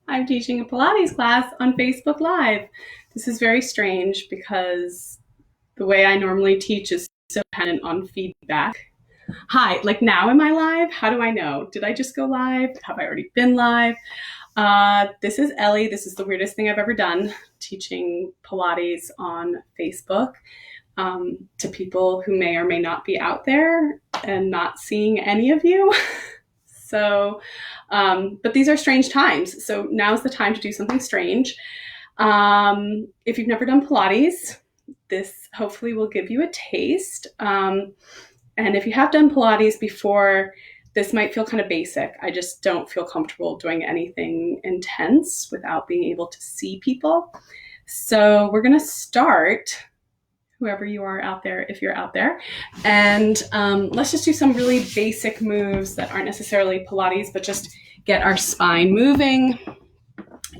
I'm teaching a Pilates class on Facebook Live. This is very strange because the way I normally teach is so dependent on feedback. Hi, like now am I live? How do I know? Did I just go live? Have I already been live? This is Ellie. This is the weirdest thing I've ever done, teaching Pilates on Facebook to people who may or may not be out there and not seeing any of you. But these are strange times. So now's the time to do something strange. If you've never done Pilates, this hopefully will give you a taste. And if you have done Pilates before, this might feel kind of basic. I just don't feel comfortable doing anything intense without being able to see people. So we're going to start, whoever you are out there, if you're out there. And let's just do some really basic moves that aren't necessarily Pilates, but just get our spine moving.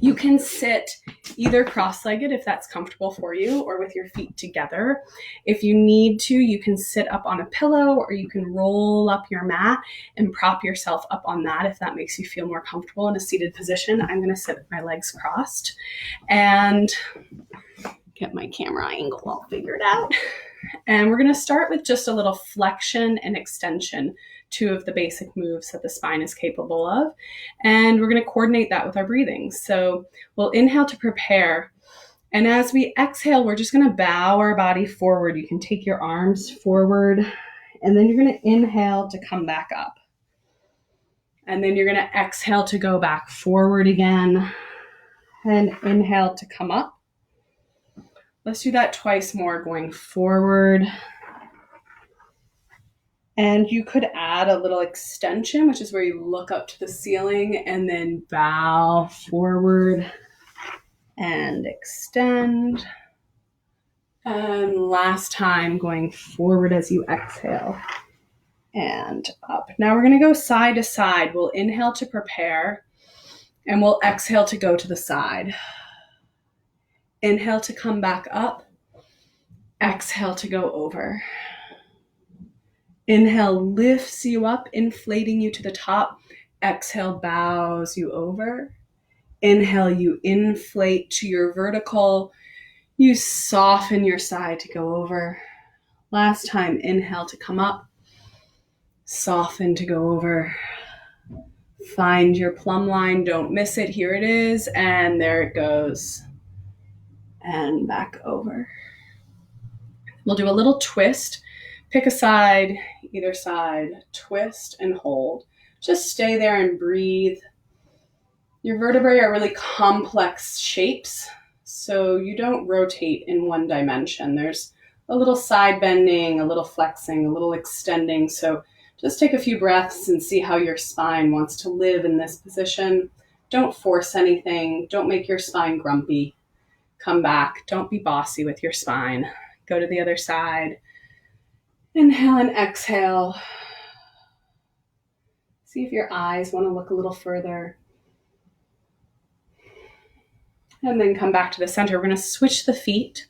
You can sit either cross-legged if that's comfortable for you, or with your feet together. If you need to, you can sit up on a pillow, or you can roll up your mat and prop yourself up on that if that makes you feel more comfortable in a seated position. I'm going to sit with my legs crossed and get my camera angle all figured out. And we're going to start with just a little flexion and extension, two of the basic moves that the spine is capable of. And we're going to coordinate that with our breathing. So we'll inhale to prepare. And as we exhale, we're just going to bow our body forward. You can take your arms forward, and then you're going to inhale to come back up. And then you're going to exhale to go back forward again, and inhale to come up. Let's do that twice more, going forward. And you could add a little extension, which is where you look up to the ceiling and then bow forward and extend. And last time, going forward as you exhale and up. Now we're going to go side to side. We'll inhale to prepare, and we'll exhale to go to the side. Inhale to come back up. Exhale to go over. Inhale lifts you up, inflating you to the top. Exhale bows you over. Inhale, you inflate to your vertical. You soften your side to go over. Last time, inhale to come up. Soften to go over. Find your plumb line. Don't miss it. Here it is. And there it goes. And back over. We'll do a little twist. Pick a side, either side, twist and hold. Just stay there and breathe. Your vertebrae are really complex shapes, so you don't rotate in one dimension. There's a little side bending, a little flexing, a little extending. So just take a few breaths and see how your spine wants to live in this position. Don't force anything. Don't make your spine grumpy. Come back. Don't be bossy with your spine. Go to the other side. Inhale and exhale. See if your eyes want to look a little further. And then come back to the center. We're going to switch the feet.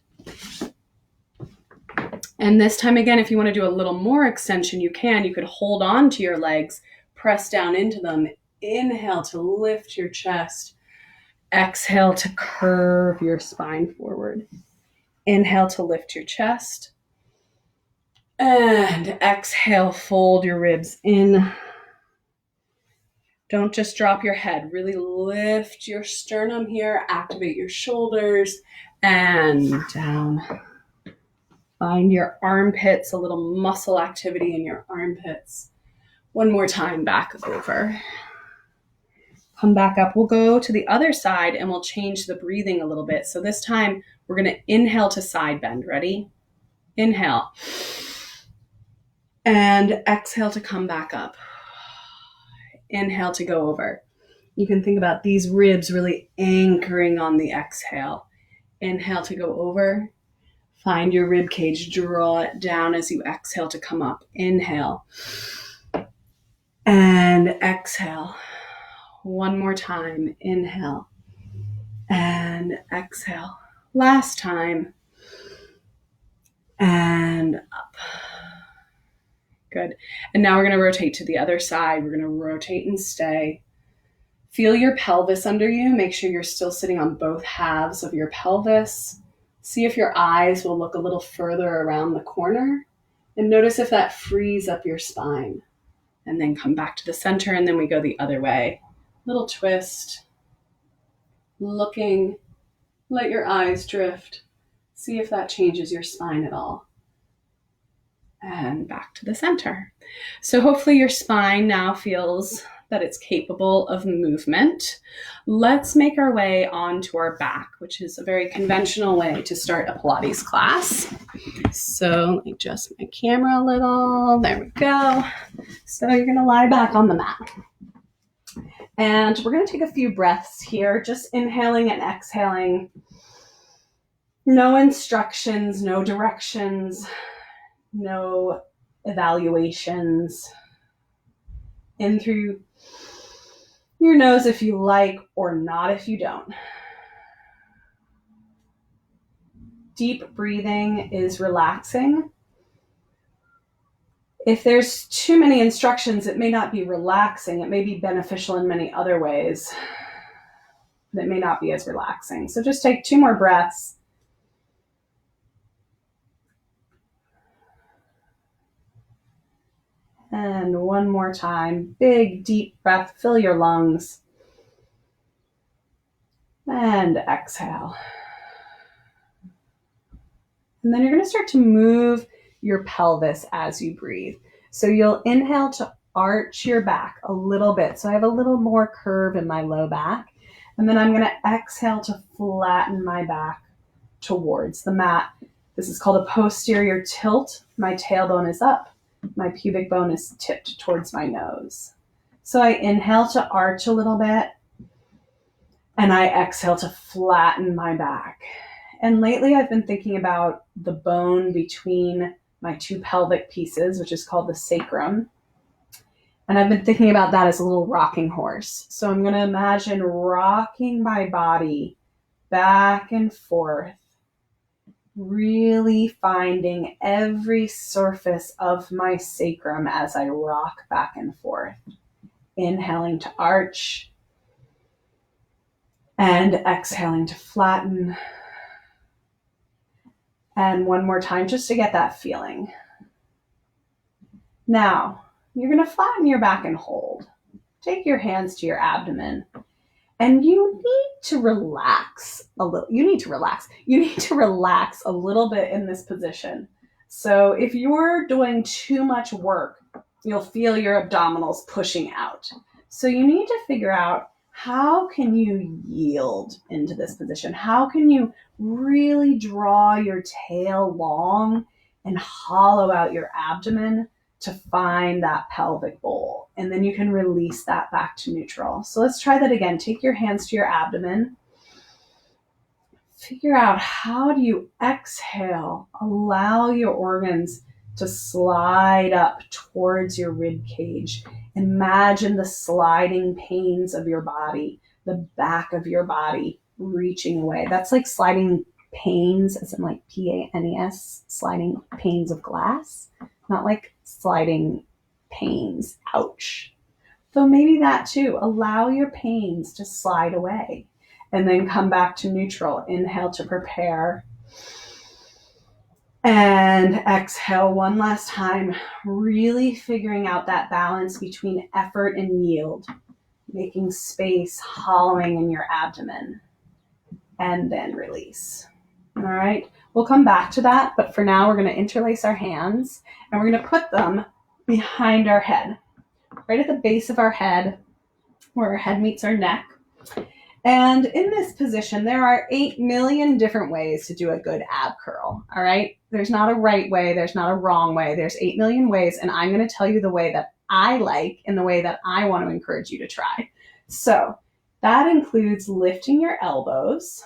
And this time again, if you want to do a little more extension, you can. You could hold on to your legs, press down into them. Inhale to lift your chest. Exhale to curve your spine forward. Inhale to lift your chest. And exhale, fold your ribs in. Don't just drop your head. Really lift your sternum here. Activate your shoulders and down. Find your armpits, a little muscle activity in your armpits. One more time, back over. Come back up. We'll go to the other side and we'll change the breathing a little bit. So this time we're going to inhale to side bend. Ready? Inhale. And exhale to come back up. Inhale to go over. You can think about these ribs really anchoring on the exhale. Inhale to go over. Find your rib cage, draw it down as you exhale to come up. Inhale. And exhale. One more time. Inhale. And exhale. Last time. And up. Good. And now we're going to rotate to the other side. We're going to rotate and stay. Feel your pelvis under you. Make sure you're still sitting on both halves of your pelvis. See if your eyes will look a little further around the corner. And notice if that frees up your spine. And then come back to the center, and then we go the other way. Little twist. Looking. Let your eyes drift. See if that changes your spine at all. And back to the center. So hopefully your spine now feels that it's capable of movement. Let's make our way onto our back, which is a very conventional way to start a Pilates class. So let me adjust my camera a little. There we go. So you're going to lie back on the mat. And we're going to take a few breaths here, just inhaling and exhaling. No instructions, no directions, no evaluations. In through your nose if you like, or not if you don't. Deep breathing is relaxing. If there's too many instructions, it may not be relaxing. It may be beneficial in many other ways. That may not be as relaxing. So just take 2 more breaths. And 1 more time. Big, deep breath. Fill your lungs. And exhale. And then you're going to start to move your pelvis as you breathe. So you'll inhale to arch your back a little bit. So I have a little more curve in my low back. And then I'm going to exhale to flatten my back towards the mat. This is called a posterior tilt. My tailbone is up. My pubic bone is tipped towards my nose. So I inhale to arch a little bit. And I exhale to flatten my back. And lately I've been thinking about the bone between my 2 pelvic pieces, which is called the sacrum. And I've been thinking about that as a little rocking horse. So I'm going to imagine rocking my body back and forth, really finding every surface of my sacrum as I rock back and forth. Inhaling to arch and exhaling to flatten. And 1 more time just to get that feeling. Now, you're going to flatten your back and hold. Take your hands to your abdomen. And you need to relax a little. You need to relax a little bit in this position. So if you're doing too much work, you'll feel your abdominals pushing out. So you need to figure out, how can you yield into this position? How can you really draw your tail long and hollow out your abdomen to find that pelvic bowl? And then you can release that back to neutral. So let's try that again. Take your hands to your abdomen. Figure out, how do you exhale? Allow your organs to slide up towards your rib cage. Imagine the sliding pains of your body, the back of your body reaching away. That's like sliding panes, as in like PANES, sliding panes of glass, not like sliding panes. Ouch. So maybe that too. Allow your pains to slide away and then come back to neutral. Inhale to prepare. And exhale 1 last time, really figuring out that balance between effort and yield, making space, hollowing in your abdomen, and then release. All right, we'll come back to that, but for now we're going to interlace our hands and we're going to put them behind our head, right at the base of our head, where our head meets our neck. And in this position, there are 8 million different ways to do a good ab curl, all right? There's not a right way, there's not a wrong way, there's 8 million ways, and I'm gonna tell you the way that I like and the way that I want to encourage you to try. So that includes lifting your elbows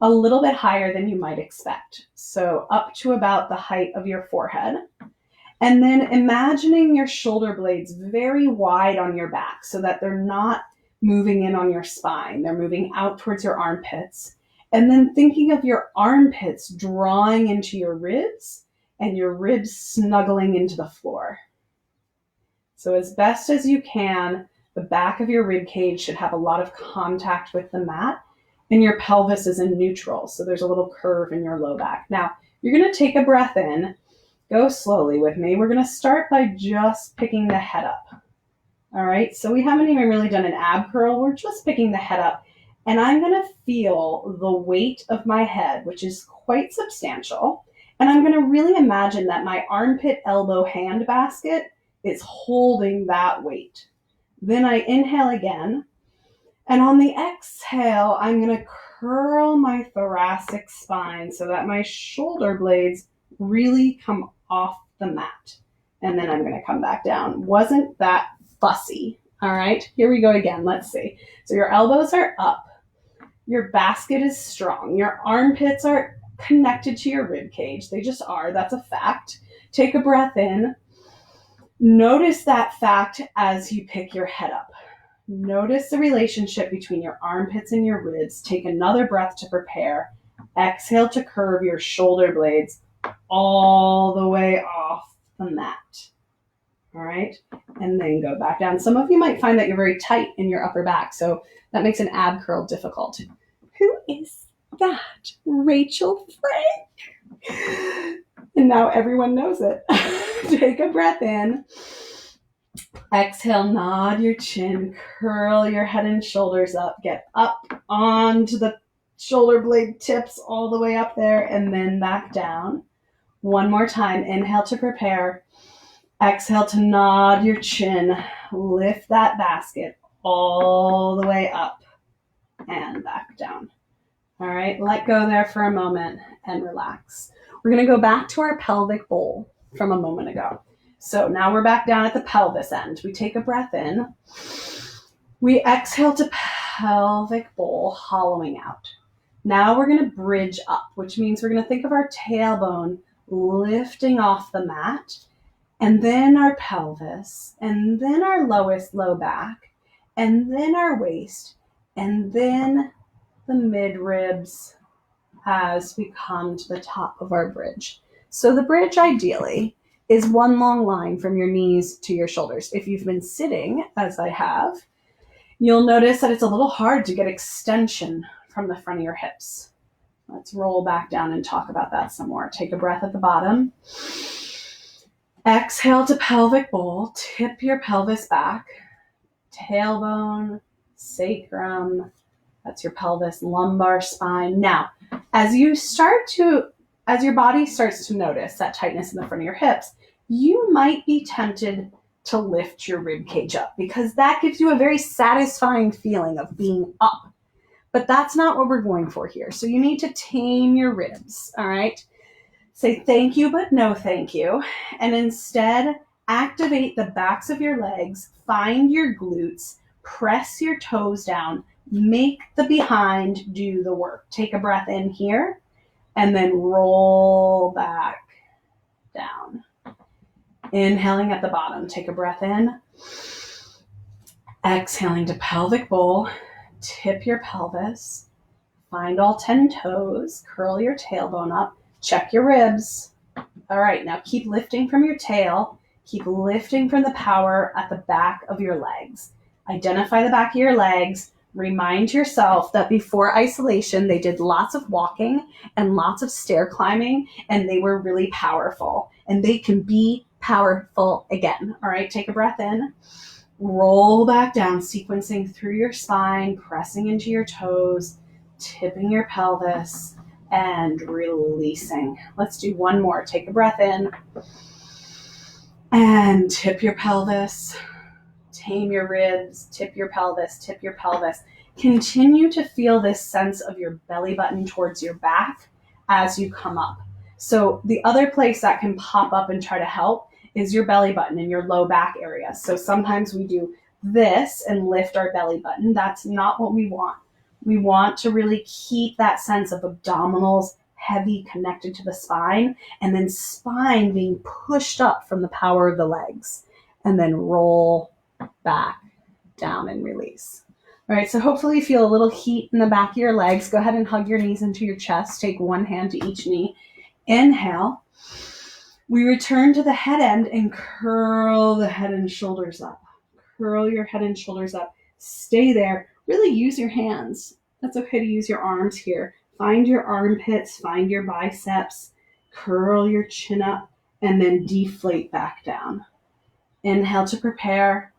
a little bit higher than you might expect. So up to about the height of your forehead. And then imagining your shoulder blades very wide on your back so that they're not moving in on your spine. They're moving out towards your armpits. And then thinking of your armpits drawing into your ribs and your ribs snuggling into the floor. So as best as you can, The back of your rib cage should have a lot of contact with the mat, and your pelvis is in neutral. So there's a little curve in your low back. Now, you're going to take a breath in. Go slowly with me. We're going to start by just picking the head up. All right, so we haven't even really done an ab curl. We're just picking the head up. And I'm going to feel the weight of my head, which is quite substantial. And I'm going to really imagine that my armpit, elbow, hand basket is holding that weight. Then I inhale again. And on the exhale, I'm going to curl my thoracic spine so that my shoulder blades really come off the mat. And then I'm going to come back down. Wasn't that fussy? All right, here we go again. Let's see. So your elbows are up. Your basket is strong. Your armpits are connected to your rib cage. They just are. That's a fact. Take a breath in. Notice that fact as you pick your head up. Notice the relationship between your armpits and your ribs. Take another breath to prepare. Exhale to curve your shoulder blades all the way off the mat. All right, and then go back down. Some of you might find that you're very tight in your upper back, so that makes an ab curl difficult. Who is that? Rachel Frank. And now everyone knows it. Take a breath in. Exhale, nod your chin, curl your head and shoulders up. Get up onto the shoulder blade tips all the way up there and then back down. One more time. Inhale to prepare. Exhale to nod your chin, lift that basket all the way up and back down. All right, let go there for a moment and relax. We're going to go back to our pelvic bowl from a moment ago. So now we're back down at the pelvis end. We take a breath in. We exhale to pelvic bowl, hollowing out. Now we're going to bridge up, which means we're going to think of our tailbone lifting off the mat, and then our pelvis, and then our lowest low back, and then our waist, and then the mid ribs as we come to the top of our bridge. So the bridge ideally is one long line from your knees to your shoulders. If you've been sitting, as I have, you'll notice that it's a little hard to get extension from the front of your hips. Let's roll back down and talk about that some more. Take a breath at the bottom. Exhale to pelvic bowl. Tip your pelvis back. Tailbone, sacrum. That's your pelvis, lumbar spine. Now, as your body starts to notice that tightness in the front of your hips, you might be tempted to lift your rib cage up because that gives you a very satisfying feeling of being up. But that's not what we're going for here. So you need to tame your ribs, all right? Say thank you, but no thank you. And instead, activate the backs of your legs, find your glutes, press your toes down, make the behind do the work. Take a breath in here, and then roll back down. Inhaling at the bottom, take a breath in. Exhaling to pelvic bowl, tip your pelvis, find all 10 toes, curl your tailbone up, check your ribs. All right, now keep lifting from your tail. Keep lifting from the power at the back of your legs. Identify the back of your legs. Remind yourself that before isolation, they did lots of walking and lots of stair climbing, and they were really powerful. And they can be powerful again. All right, take a breath in. Roll back down, sequencing through your spine, pressing into your toes, tipping your pelvis, and releasing. Let's do one more. Take a breath in and tip your pelvis, tame your ribs, tip your pelvis, tip your pelvis. Continue to feel this sense of your belly button towards your back as you come up. So the other place that can pop up and try to help is your belly button in your low back area. So sometimes we do this and lift our belly button. That's not what we want. We want to really keep that sense of abdominals heavy connected to the spine, and then spine being pushed up from the power of the legs, and then roll back down and release. All right, so hopefully you feel a little heat in the back of your legs. Go ahead and hug your knees into your chest. Take one hand to each knee. Inhale. We return to the head end and curl the head and shoulders up. curl your head and shoulders up. Stay there. Really use your hands. That's okay to use your arms here. Find your armpits, find your biceps, curl your chin up, and then deflate back down. Inhale to prepare.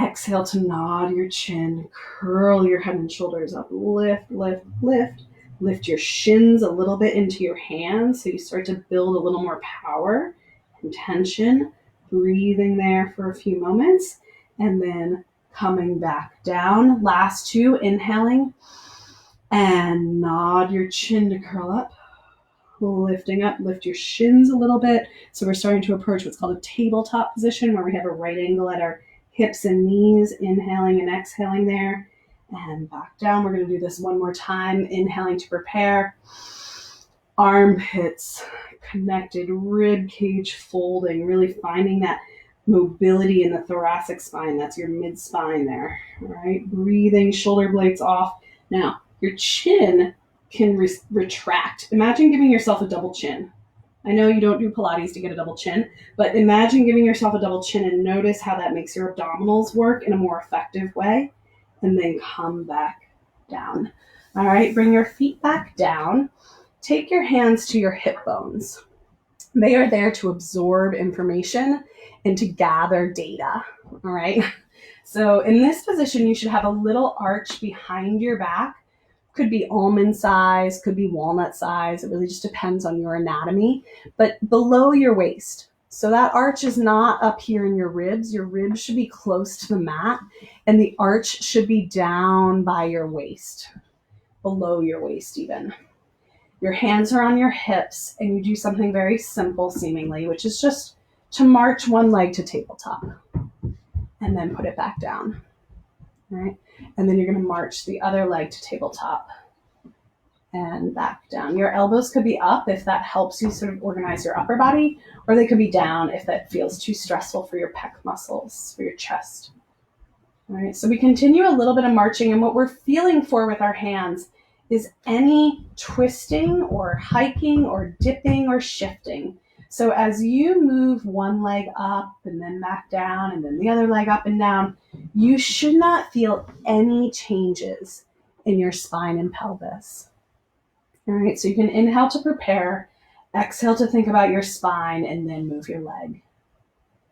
Exhale to nod your chin, curl your head and shoulders up, lift, lift, lift. Lift your shins a little bit into your hands so you start to build a little more power and tension. Breathing there for a few moments and then coming back down. Last two, inhaling and nod your chin to curl up. Lifting up, lift your shins a little bit. So we're starting to approach what's called a tabletop position where we have a right angle at our hips and knees, inhaling and exhaling there. And back down. We're going to do this one more time. Inhaling to prepare. Armpits connected, rib cage folding, really finding that mobility in the thoracic spine. That's your mid-spine there. All right. Breathing, shoulder blades off. Now, your chin can retract. Imagine giving yourself a double chin. I know you don't do Pilates to get a double chin, but imagine giving yourself a double chin and notice how that makes your abdominals work in a more effective way. And then come back down. All right, bring your feet back down. Take your hands to your hip bones. They are there to absorb information and to gather data. All right. So in this position, you should have a little arch behind your back. Could be almond size, could be walnut size. It really just depends on your anatomy, but below your waist. So that arch is not up here in your ribs. Your ribs should be close to the mat, and the arch should be down by your waist, below your waist even. Your hands are on your hips, and you do something very simple seemingly, which is just to march one leg to tabletop, and then put it back down. All right? And then you're going to march the other leg to tabletop and back down. Your elbows could be up if that helps you sort of organize your upper body, or they could be down if that feels too stressful for your pec muscles, for your chest. All right, so we continue a little bit of marching, and what we're feeling for with our hands is any twisting or hiking or dipping or shifting. So as you move one leg up and then back down and then the other leg up and down, you should not feel any changes in your spine and pelvis. All right, so you can inhale to prepare, exhale to think about your spine, and then move your leg.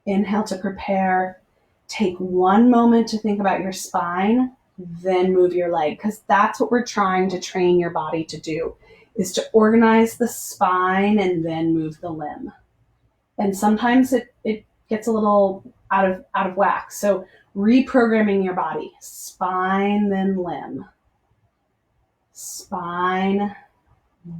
Inhale to prepare, take one moment to think about your spine, then move your leg, because that's what we're trying to train your body to do, is to organize the spine and then move the limb. And sometimes it gets a little out of whack. So reprogramming your body, spine, then limb. Spine,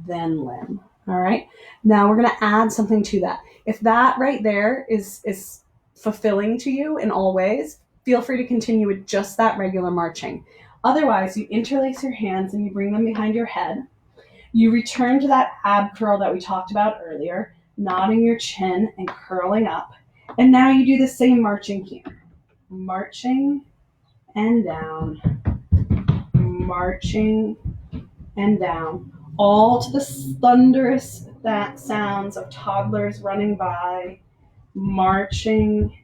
then limb. All right. Now we're going to add something to that. If that right there is fulfilling to you in all ways, feel free to continue with just that regular marching. Otherwise, you interlace your hands and you bring them behind your head. You return to that ab curl that we talked about earlier, nodding your chin and curling up. And now you do the same marching here. Marching and down. Marching and down. All to the thunderous sounds of toddlers running by, marching.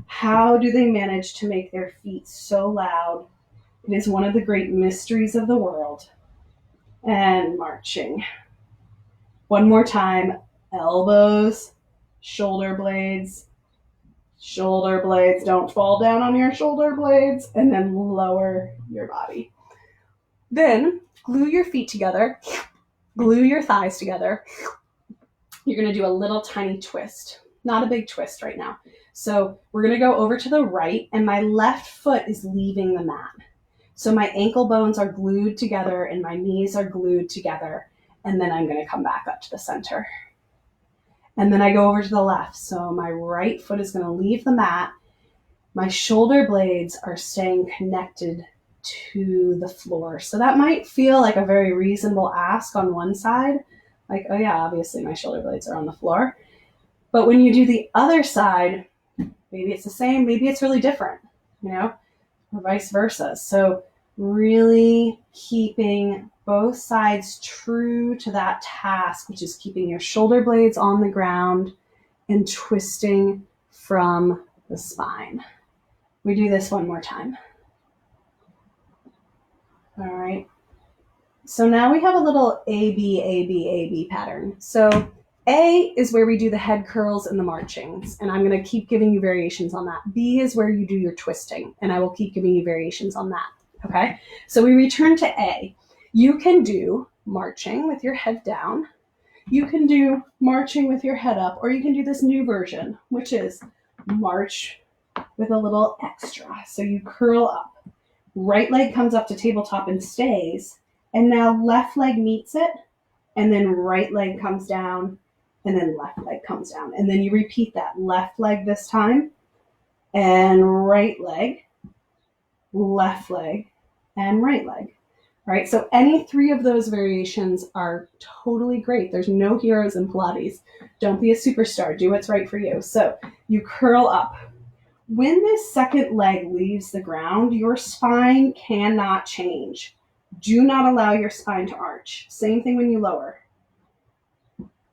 How do they manage to make their feet so loud? It is one of the great mysteries of the world. And marching. One more time. Elbows, shoulder blades. Shoulder blades. Don't fall down on your shoulder blades. And then lower your body. Then glue your feet together. Glue your thighs together. You're going to do a little tiny twist. Not a big twist right now. So we're going to go over to the right, and my left foot is leaving the mat. So my ankle bones are glued together and my knees are glued together. And then I'm going to come back up to the center. And then I go over to the left. So my right foot is going to leave the mat. My shoulder blades are staying connected to the floor. So that might feel like a very reasonable ask on one side. Like, oh yeah, obviously my shoulder blades are on the floor. But when you do the other side, maybe it's the same, maybe it's really different, or vice versa. So really keeping both sides true to that task, which is keeping your shoulder blades on the ground and twisting from the spine. We do this one more time. All right. So now we have a little A, B, A, B, A, B pattern. So A is where we do the head curls and the marchings, and I'm going to keep giving you variations on that. B is where you do your twisting, and I will keep giving you variations on that. Okay? So we return to A. You can do marching with your head down. You can do marching with your head up, or you can do this new version, which is march with a little extra. So you curl up. Right leg comes up to tabletop and stays. And now left leg meets it. And then right leg comes down. And then left leg comes down. And then you repeat that. Left leg this time. And right leg. Left leg. And right leg. All right, so any three of those variations are totally great. There's no heroes in Pilates. Don't be a superstar. Do what's right for you. So you curl up. When this second leg leaves the ground, your spine cannot change. Do not allow your spine to arch. Same thing when you lower.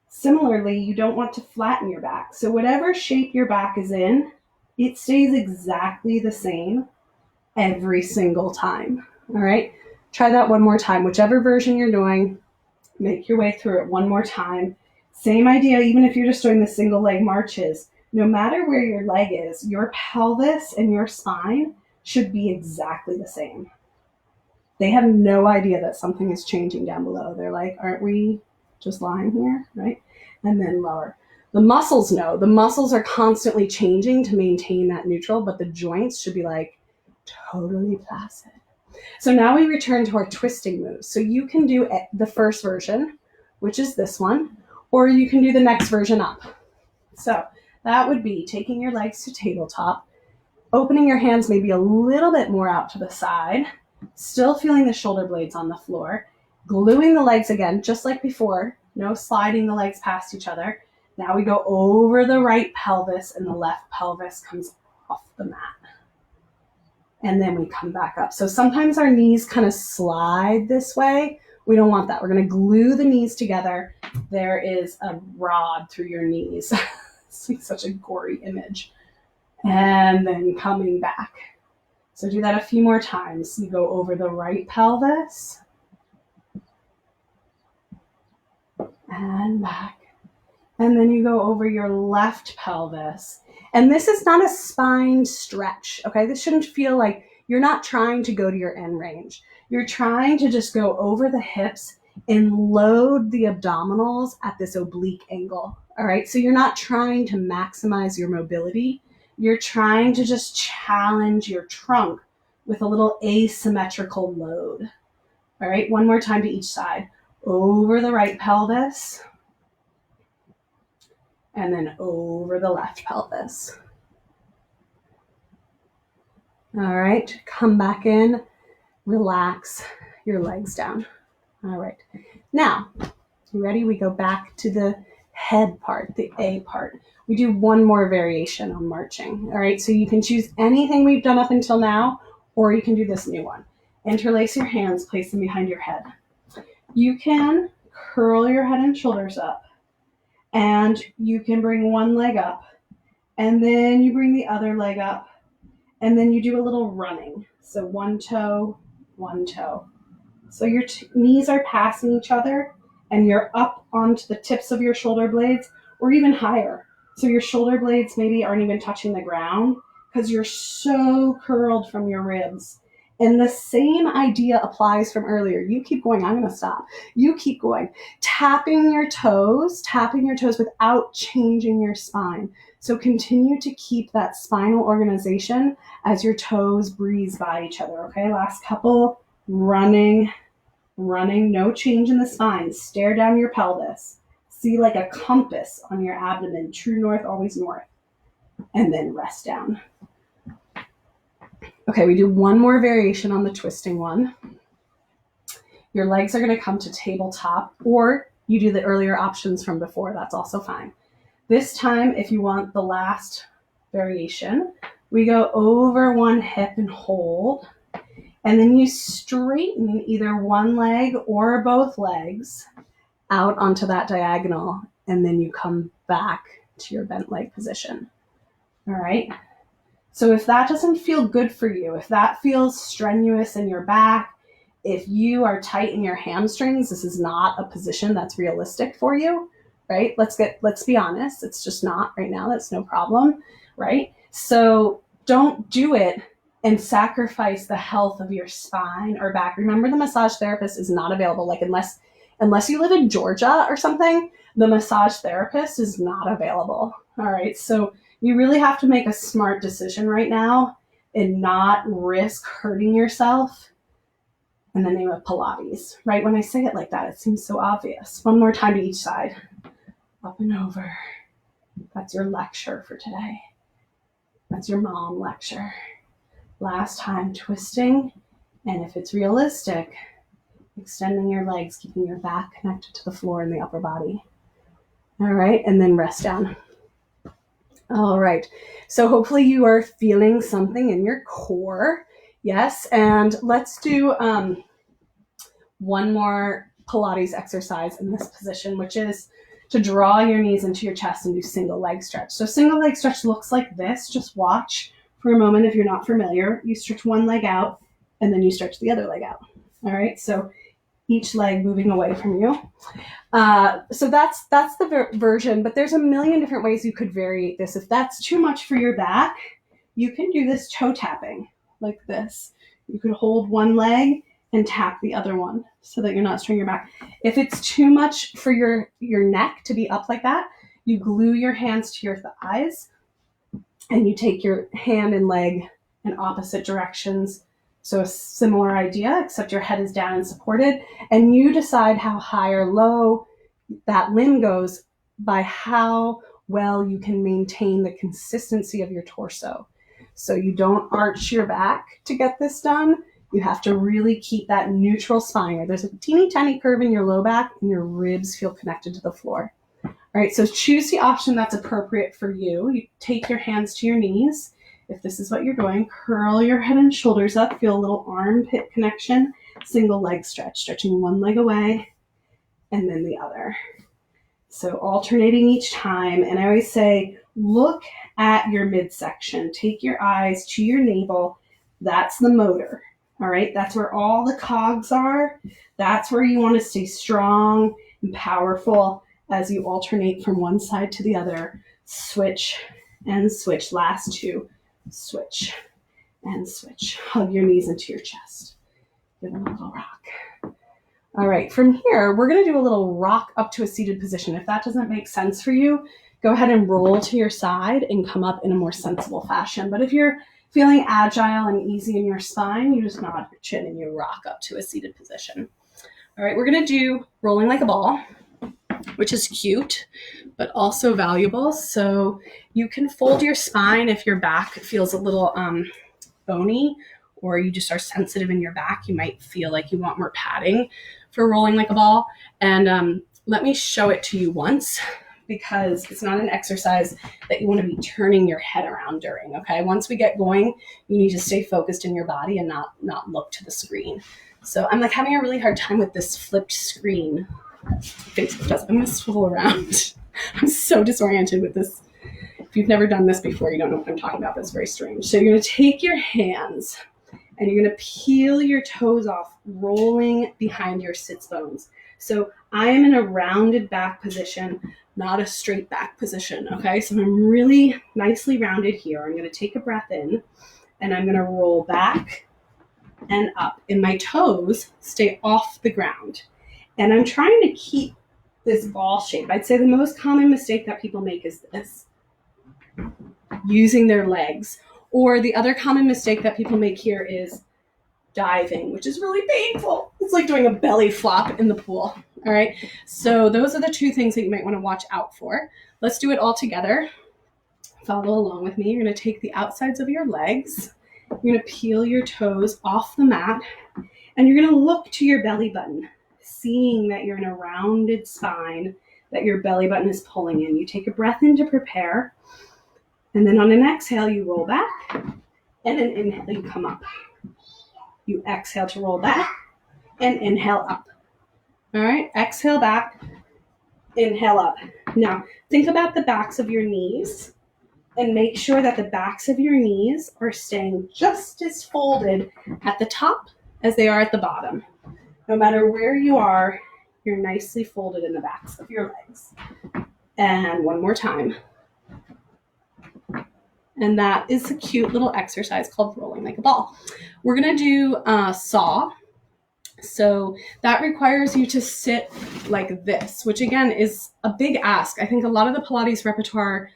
Similarly, you don't want to flatten your back. So whatever shape your back is in, it stays exactly the same every single time. All right? Try that one more time. Whichever version you're doing, make your way through it one more time. Same idea, even if you're just doing the single leg marches. No matter where your leg is, your pelvis and your spine should be exactly the same. They have no idea that something is changing down below. They're like, aren't we just lying here, right? And then lower. The muscles know. The muscles are constantly changing to maintain that neutral, but the joints should be like totally placid. So now we return to our twisting moves. So you can do the first version, which is this one, or you can do the next version up. So that would be taking your legs to tabletop, opening your hands maybe a little bit more out to the side, still feeling the shoulder blades on the floor, gluing the legs again, just like before, no sliding the legs past each other. Now we go over the right pelvis and the left pelvis comes off the mat. And then we come back up. So sometimes our knees kind of slide this way. We don't want that. We're going to glue the knees together. There is a rod through your knees. It's such a gory image. And then coming back. So do that a few more times. You go over the right pelvis. And back. And then you go over your left pelvis. And this is not a spine stretch, okay? This shouldn't feel like you're not trying to go to your end range. You're trying to just go over the hips and load the abdominals at this oblique angle, all right? So you're not trying to maximize your mobility. You're trying to just challenge your trunk with a little asymmetrical load, all right? One more time to each side. Over the right pelvis. And then over the left pelvis. All right, come back in, relax your legs down. All right, now, you ready? We go back to the head part, the A part. We do one more variation on marching. All right, so you can choose anything we've done up until now, or you can do this new one. Interlace your hands, place them behind your head. You can curl your head and shoulders up. And you can bring one leg up, and then you bring the other leg up, and then you do a little running. So one toe, one toe. So your knees are passing each other, and you're up onto the tips of your shoulder blades, or even higher. So your shoulder blades maybe aren't even touching the ground because you're so curled from your ribs. And the same idea applies from earlier. You keep going. I'm going to stop. You keep going. Tapping your toes without changing your spine. So continue to keep that spinal organization as your toes breeze by each other. Okay, last couple. Running, no change in the spine. Stare down your pelvis. See like a compass on your abdomen. True north, always north. And then rest down. Okay, we do one more variation on the twisting one. Your legs are going to come to tabletop, or you do the earlier options from before. That's also fine. This time, if you want the last variation, we go over one hip and hold, and then you straighten either one leg or both legs out onto that diagonal, and then you come back to your bent leg position. All right. So if that doesn't feel good for you, if that feels strenuous in your back, if you are tight in your hamstrings, this is not a position that's realistic for you, right? Let's be honest. It's just not right now. That's no problem, right? So don't do it and sacrifice the health of your spine or back. Remember, the massage therapist is not available. Like unless you live in Georgia or something, the massage therapist is not available. All right. So you really have to make a smart decision right now and not risk hurting yourself in the name of Pilates, right? When I say it like that, it seems so obvious. One more time to each side. Up and over. That's your lecture for today. That's your mom lecture. Last time, twisting. And if it's realistic, extending your legs, keeping your back connected to the floor and the upper body. All right, and then rest down. All right, so hopefully you are feeling something in your core. Yes, and let's do one more Pilates exercise in this position, which is to draw your knees into your chest and do single leg stretch. So single leg stretch looks like this. Just watch for a moment if you're not familiar. You stretch one leg out and then you stretch the other leg out. All right, so each leg moving away from you. So that's the version, but there's a million different ways you could vary this. If that's too much for your back, you can do this toe tapping like this. You could hold one leg and tap the other one so that you're not straining your back. If it's too much for your neck to be up like that, you glue your hands to your thighs and you take your hand and leg in opposite directions. So a similar idea, except your head is down and supported, and you decide how high or low that limb goes by how well you can maintain the consistency of your torso. So you don't arch your back to get this done. You have to really keep that neutral spine. There's a teeny tiny curve in your low back and your ribs feel connected to the floor. All right, so choose the option that's appropriate for you. You take your hands to your knees. If this is what you're doing, curl your head and shoulders up, feel a little armpit connection, single leg stretch, stretching one leg away and then the other. So alternating each time. And I always say, look at your midsection. Take your eyes to your navel. That's the motor. All right, that's where all the cogs are. That's where you want to stay strong and powerful as you alternate from one side to the other. Switch and switch. Last two. Switch and switch. Hug your knees into your chest. Give them a little rock. All right, from here, we're going to do a little rock up to a seated position. If that doesn't make sense for you, go ahead and roll to your side and come up in a more sensible fashion. But if you're feeling agile and easy in your spine, you just nod your chin and you rock up to a seated position. All right, we're going to do rolling like a ball, which is cute, but also valuable. So you can fold your spine if your back feels a little bony, or you just are sensitive in your back. You might feel like you want more padding for rolling like a ball. And let me show it to you once, because it's not an exercise that you want to be turning your head around during, okay? Once we get going, you need to stay focused in your body and not look to the screen. So I'm like having a really hard time with this flipped screen. Facebook does. I'm going to swivel around. I'm so disoriented with this. If you've never done this before, you don't know what I'm talking about. That's very strange. So you're going to take your hands and you're going to peel your toes off, rolling behind your sits bones. So I am in a rounded back position, not a straight back position, okay? So I'm really nicely rounded here. I'm going to take a breath in, and I'm going to roll back and up. And my toes stay off the ground. And I'm trying to keep this ball shape. I'd say the most common mistake that people make is this, using their legs. Or the other common mistake that people make here is diving, which is really painful. It's like doing a belly flop in the pool. All right. So those are the two things that you might want to watch out for. Let's do it all together. Follow along with me. You're going to take the outsides of your legs. You're going to peel your toes off the mat, and you're going to look to your belly button, seeing that you're in a rounded spine, that your belly button is pulling in. You take a breath in to prepare, and then on an exhale, you roll back, and an inhale, you come up. You exhale to roll back, and inhale up. All right, exhale back, inhale up. Now, think about the backs of your knees And make sure that the backs of your knees are staying just as folded at the top as they are at the bottom. No matter where you are, you're nicely folded in the backs of your legs. And one more time. And that is a cute little exercise called rolling like a ball. We're going to do saw. So that requires you to sit like this, which again is a big ask. I think a lot of the Pilates repertoire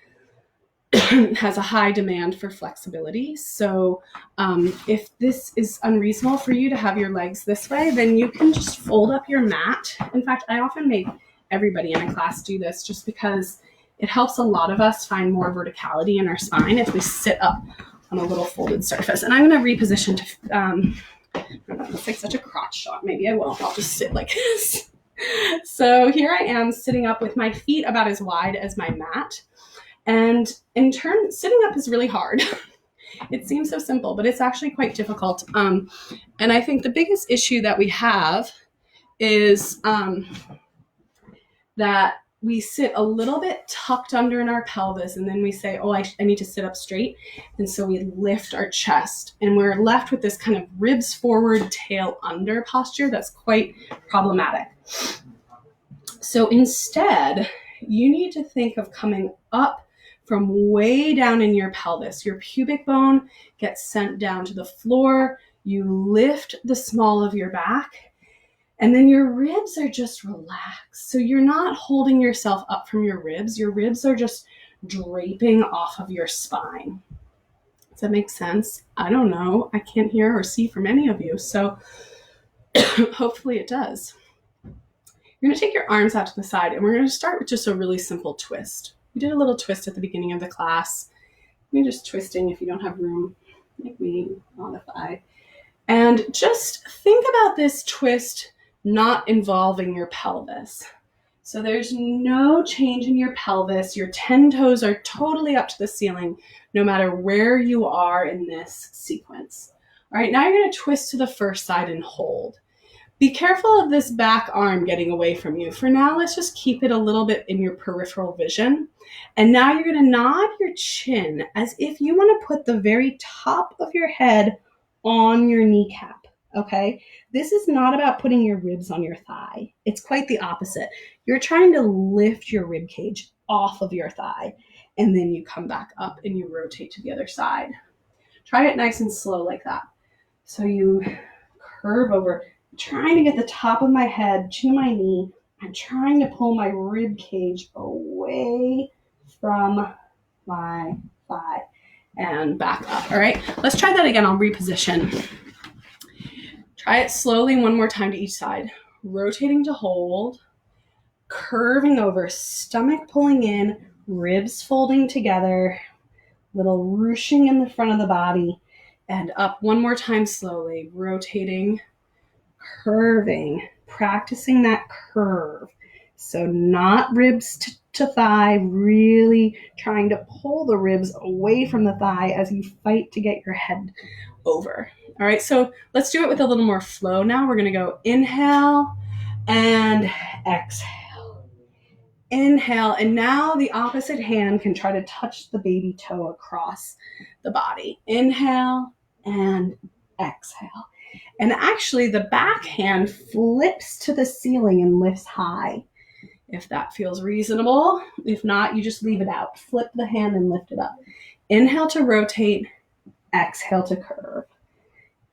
has a high demand for flexibility. So if this is unreasonable for you to have your legs this way, then you can just fold up your mat. In fact, I often make everybody in a class do this just because it helps a lot of us find more verticality in our spine if we sit up on a little folded surface. And I'm going to reposition to, it's like such a crotch shot. Maybe I won't. I'll just sit like this. So here I am sitting up with my feet about as wide as my mat. And in turn, sitting up is really hard. It seems so simple, but it's actually quite difficult. And I think the biggest issue that we have is that we sit a little bit tucked under in our pelvis, and then we say, oh, I need to sit up straight. And so we lift our chest, and we're left with this kind of ribs forward, tail under posture that's quite problematic. So instead, you need to think of coming up from way down in your pelvis. Your pubic bone gets sent down to the floor. You lift the small of your back, and then your ribs are just relaxed. So you're not holding yourself up from your ribs. Your ribs are just draping off of your spine. Does that make sense? I don't know. I can't hear or see from any of you. So hopefully it does. You're going to take your arms out to the side, and we're going to start with just a really simple twist. We did a little twist at the beginning of the class. You're just twisting if you don't have room, like me, modify. And just think about this twist not involving your pelvis. So there's no change in your pelvis. Your 10 toes are totally up to the ceiling, no matter where you are in this sequence. All right, now you're going to twist to the first side and hold. Be careful of this back arm getting away from you. For now, let's just keep it a little bit in your peripheral vision. And now you're going to nod your chin as if you want to put the very top of your head on your kneecap, okay? This is not about putting your ribs on your thigh. It's quite the opposite. You're trying to lift your rib cage off of your thigh, and then you come back up and you rotate to the other side. Try it nice and slow like that. So you curve over, trying to get the top of my head to my knee. I'm trying to pull my rib cage away from my thigh and back up. All right, let's try that again. I'll reposition. Try it slowly one more time to each side. Rotating to hold, curving over, stomach pulling in, ribs folding together, little ruching in the front of the body, and up one more time slowly, rotating, curving, practicing that curve. So not ribs to thigh, really trying to pull the ribs away from the thigh as you fight to get your head over. All right, so let's do it with a little more flow now. We're going to go inhale and exhale. Inhale, and now the opposite hand can try to touch the baby toe across the body. Inhale and exhale. And actually, the back hand flips to the ceiling and lifts high, if that feels reasonable. If not, you just leave it out. Flip the hand and lift it up. Inhale to rotate, exhale to curve.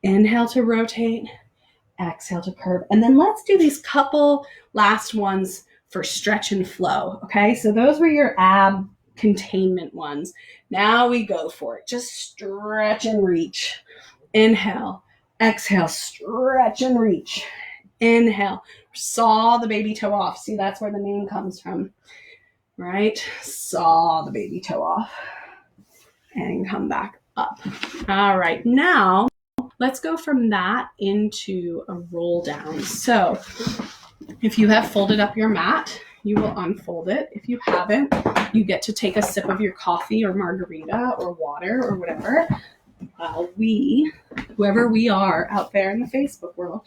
Inhale to rotate, exhale to curve. And then let's do these couple last ones for stretch and flow, okay? So those were your ab containment ones. Now we go for it. Just stretch and reach. Inhale. Exhale, stretch and reach. Inhale, saw the baby toe off. See, that's where the name comes from, right? Saw the baby toe off and come back up. All right, now let's go from that into a roll down. So if you have folded up your mat, you will unfold it. If you haven't, you get to take a sip of your coffee or margarita or water or whatever. Whoever we are out there in the Facebook world,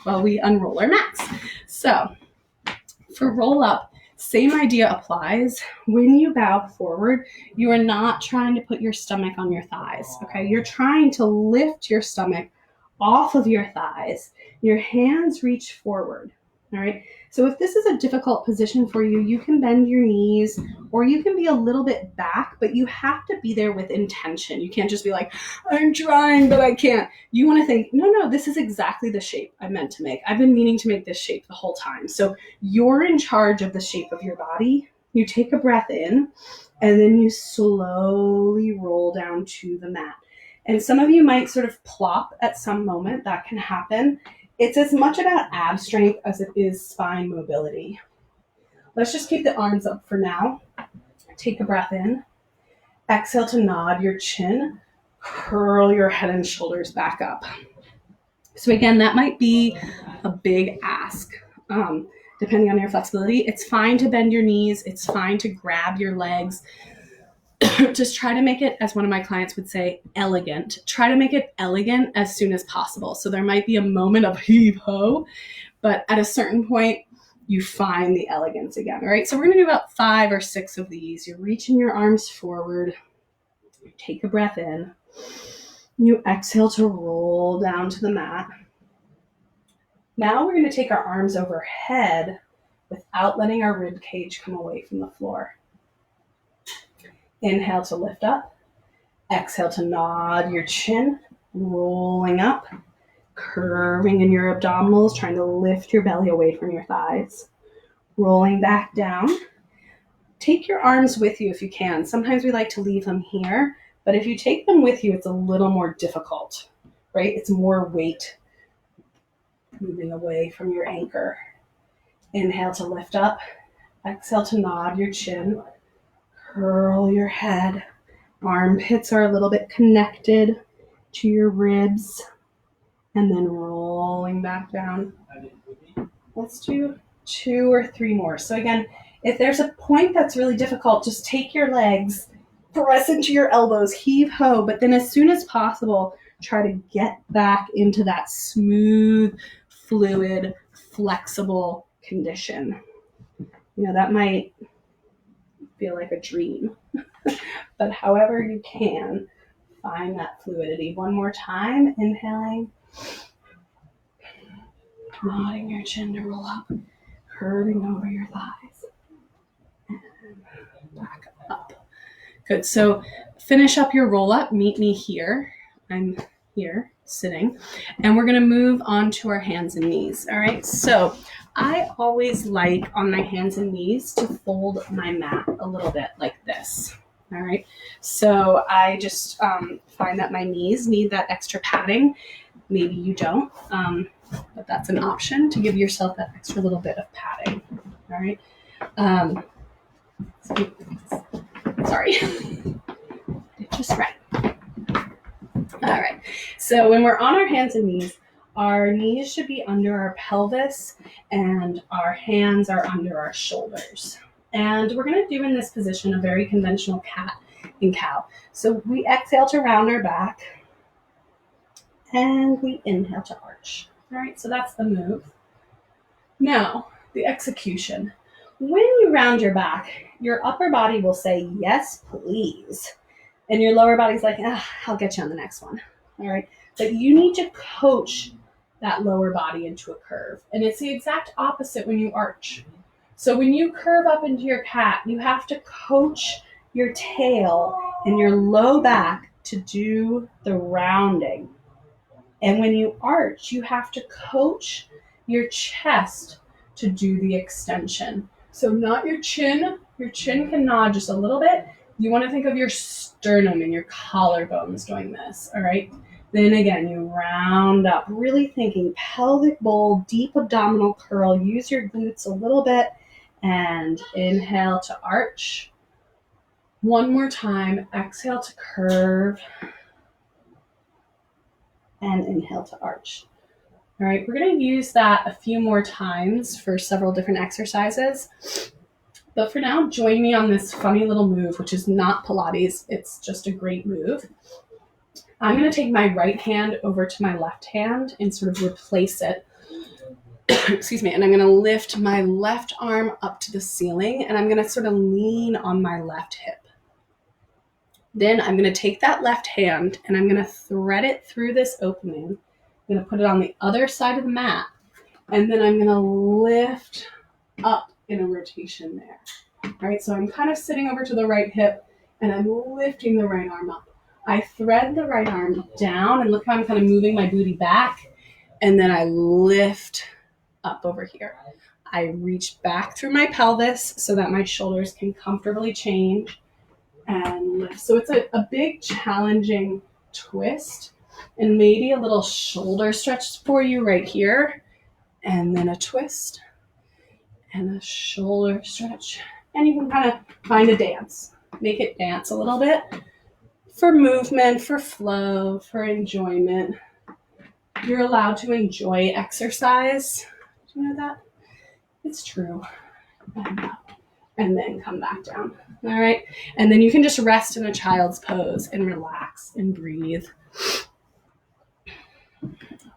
while we unroll our mats. So for roll up, Same idea applies. When you bow forward, you are not trying to put your stomach on your thighs, okay? You're trying to lift your stomach off of your thighs. Your hands reach forward, all right? So if this is a difficult position for you, you can bend your knees or you can be a little bit back, but you have to be there with intention. You can't just be like, I'm trying, but I can't. You want to think, no, this is exactly the shape I meant to make. I've been meaning to make this shape the whole time. So you're in charge of the shape of your body. You take a breath in and then you slowly roll down to the mat. And some of you might sort of plop at some moment. That can happen. It's as much about ab strength as it is spine mobility. Let's just keep the arms up for now. Take a breath in. Exhale to nod your chin. Curl your head and shoulders back up. So again, that might be a big ask. Depending on your flexibility, it's fine to bend your knees. It's fine to grab your legs. Just try to make it, as one of my clients would say, elegant. Try to make it elegant as soon as possible. So there might be a moment of heave-ho, but at a certain point, you find the elegance again, all right? So we're going to do about 5 or 6 of these. You're reaching your arms forward. Take a breath in. You exhale to roll down to the mat. Now we're going to take our arms overhead without letting our rib cage come away from the floor. Inhale to lift up. Exhale to nod your chin, rolling up, curving in your abdominals, trying to lift your belly away from your thighs. Rolling back down. Take your arms with you if you can. Sometimes we like to leave them here, but if you take them with you, it's a little more difficult, right? It's more weight moving away from your anchor. Inhale to lift up. Exhale to nod your chin. Curl your head. Armpits are a little bit connected to your ribs. And then rolling back down. Let's do 2 or 3 more. So again, if there's a point that's really difficult, just take your legs, press into your elbows, heave ho, but then as soon as possible, try to get back into that smooth, fluid, flexible condition. You know, that might feel like a dream, but however you can, find that fluidity. One more time, inhaling, nodding your chin to roll up, curving over your thighs, and back up. Good, so finish up your roll up, meet me here. I'm here sitting, and we're gonna move on to our hands and knees, all right? So I always like on my hands and knees to fold my mat a little bit like this, all right? So I just find that my knees need that extra padding. Maybe you don't, but that's an option to give yourself that extra little bit of padding, all right? Sorry, just right. All right, so when we're on our hands and knees, our knees should be under our pelvis and our hands are under our shoulders. And we're going to do in this position a very conventional cat and cow. So we exhale to round our back and we inhale to arch. All right, so that's the move. Now, the execution. When you round your back, your upper body will say, yes, please. And your lower body's like, I'll get you on the next one. All right, but you need to coach that lower body into a curve. And it's the exact opposite when you arch. So when you curve up into your cat, you have to coach your tail and your low back to do the rounding. And when you arch, you have to coach your chest to do the extension. So not your chin. Your chin can nod just a little bit. You want to think of your sternum and your collarbones doing this, all right? Then again, you round up, really thinking pelvic bowl, deep abdominal curl. Use your glutes a little bit and inhale to arch. One more time, exhale to curve and inhale to arch. All right, we're going to use that a few more times for several different exercises. But for now, join me on this funny little move, which is not Pilates. It's just a great move. I'm going to take my right hand over to my left hand and sort of replace it excuse me, and I'm going to lift my left arm up to the ceiling, and I'm going to sort of lean on my left hip. Then I'm going to take that left hand and I'm going to thread it through this opening. I'm going to put it on the other side of the mat, and then I'm going to lift up in a rotation there. All right, so I'm kind of sitting over to the right hip and I'm lifting the right arm up. I thread the right arm down, and look how I'm kind of moving my booty back, and then I lift up over here. I reach back through my pelvis so that my shoulders can comfortably change and lift. So it's a big challenging twist, and maybe a little shoulder stretch for you right here, and then a twist and a shoulder stretch. And you can kind of find a dance. Make it dance a little bit for movement, for flow, for enjoyment. You're allowed to enjoy exercise. Do you know that? It's true. And then come back down. All right. And then you can just rest in a child's pose and relax and breathe.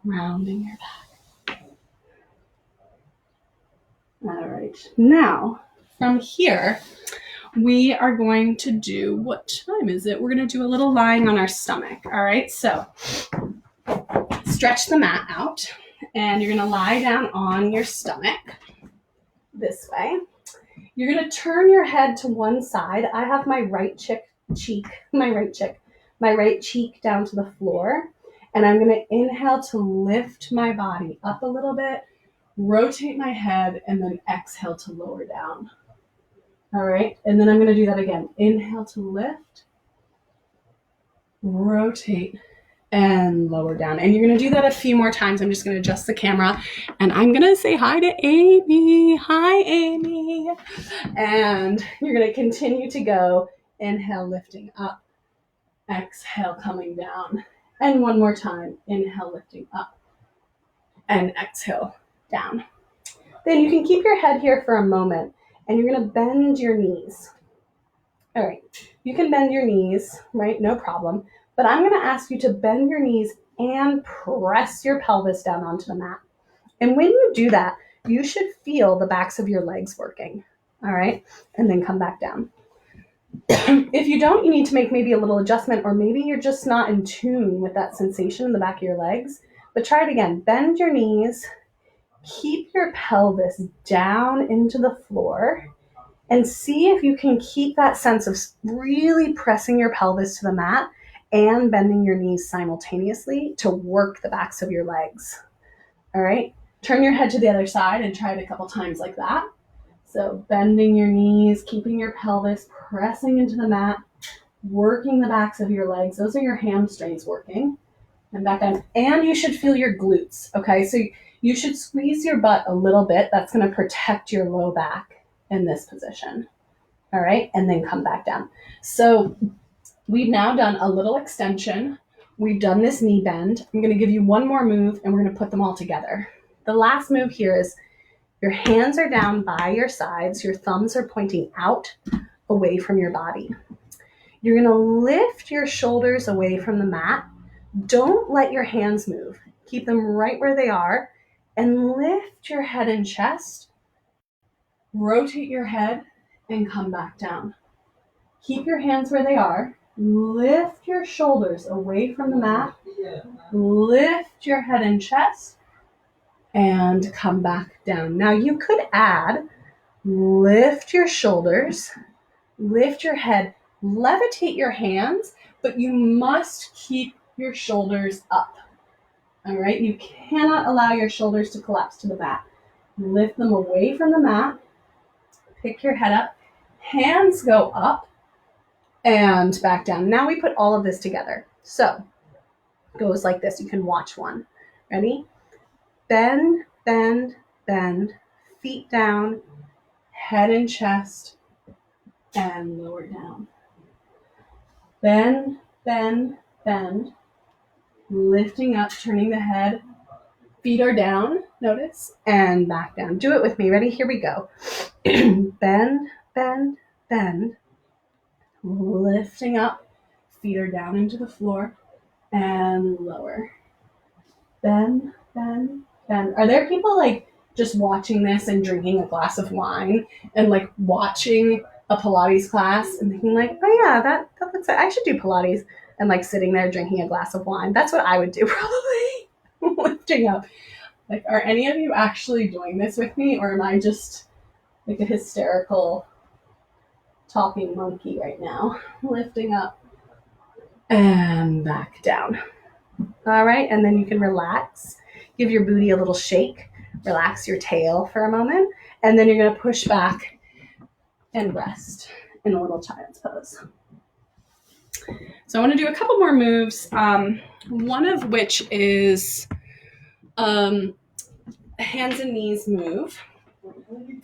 Rounding your back. All right. Now, from here, we are going to do, what time is it? We're going to do a little lying on our stomach. All right. So stretch the mat out, and you're going to lie down on your stomach this way. You're going to turn your head to one side. I have my right cheek down to the floor, and I'm going to inhale to lift my body up a little bit, rotate my head, and then exhale to lower down. All right, and then I'm going to do that again. Inhale to lift, rotate, and lower down. And you're going to do that a few more times. I'm just going to adjust the camera, and I'm going to say hi to Amy. Hi, Amy. And you're going to continue to go. Inhale, lifting up. Exhale, coming down. And one more time. Inhale, lifting up. And exhale, down. Then you can keep your head here for a moment, and you're going to bend your knees. All right. You can bend your knees, right? No problem. But I'm going to ask you to bend your knees and press your pelvis down onto the mat. And when you do that, you should feel the backs of your legs working. All right. And then come back down. If you don't, you need to make maybe a little adjustment, or maybe you're just not in tune with that sensation in the back of your legs. But try it again. Bend your knees. Keep your pelvis down into the floor, and see if you can keep that sense of really pressing your pelvis to the mat and bending your knees simultaneously to work the backs of your legs. All right. Turn your head to the other side and try it a couple times like that. So bending your knees, keeping your pelvis pressing into the mat, working the backs of your legs. Those are your hamstrings working. And back down. And you should feel your glutes. Okay. So you should squeeze your butt a little bit. That's going to protect your low back in this position. All right. And then come back down. So we've now done a little extension. We've done this knee bend. I'm going to give you one more move, and we're going to put them all together. The last move here is your hands are down by your sides. Your thumbs are pointing out away from your body. You're going to lift your shoulders away from the mat. Don't let your hands move. Keep them right where they are, and lift your head and chest. Rotate your head and come back down. Keep your hands where they are. Lift your shoulders away from the mat. Lift your head and chest and come back down. Now you could add, lift your shoulders, lift your head, levitate your hands, but you must keep your shoulders up. All right. You cannot allow your shoulders to collapse to the mat. Lift them away from the mat. Pick your head up. Hands go up and back down. Now we put all of this together. So it goes like this. You can watch one. Ready? Bend, bend, bend. Feet down. Head and chest. And lower down. Bend, bend, bend. Lifting up, turning the head. Feet are down, notice, and back down. Do it with me. Ready? Here we go. Bend, bend, bend. Lifting up. Feet are down into the floor and lower. Bend, bend, bend. Are there people like just watching this and drinking a glass of wine and like watching a Pilates class and thinking like, oh yeah, that looks like I should do Pilates, and like sitting there drinking a glass of wine. That's what I would do probably. Lifting up. Like, are any of you actually doing this with me, or am I just like a hysterical talking monkey right now? Lifting up and back down. All right, and then you can relax. Give your booty a little shake. Relax your tail for a moment, and then you're going to push back and rest in a little child's pose. So I want to do a couple more moves, one of which is a hands and knees move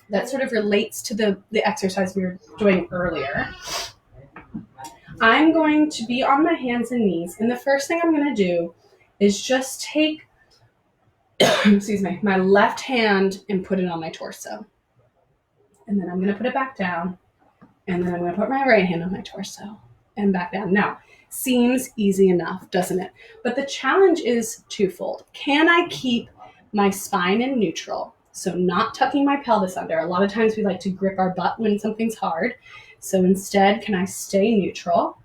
that sort of relates to the exercise we were doing earlier. I'm going to be on my hands and knees, and the first thing I'm going to do is just take excuse me, my left hand and put it on my torso. And then I'm going to put it back down, and then I'm going to put my right hand on my torso and back down. Now, seems easy enough, doesn't it? But the challenge is twofold. Can I keep my spine in neutral? So not tucking my pelvis under. A lot of times we like to grip our butt when something's hard. So instead, can I stay neutral?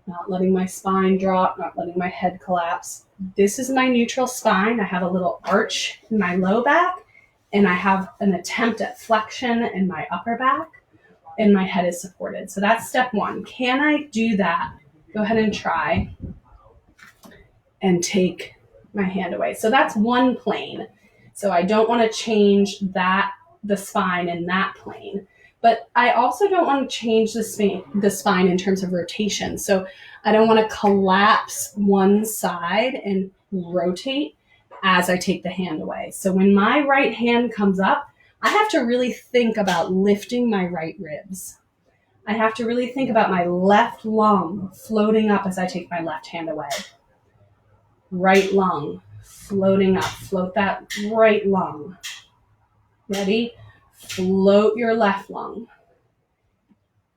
Not letting my spine drop, not letting my head collapse. This is my neutral spine. I have a little arch in my low back, and I have an attempt at flexion in my upper back, and my head is supported. So that's step one. Can I do that? Go ahead and try and take my hand away. So that's one plane. So I don't want to change the spine in that plane. But I also don't want to change the spine in terms of rotation. So I don't want to collapse one side and rotate as I take the hand away. So when my right hand comes up, I have to really think about lifting my right ribs. I have to really think about my left lung floating up as I take my left hand away. Right lung floating up. Float that right lung. Ready? Float your left lung.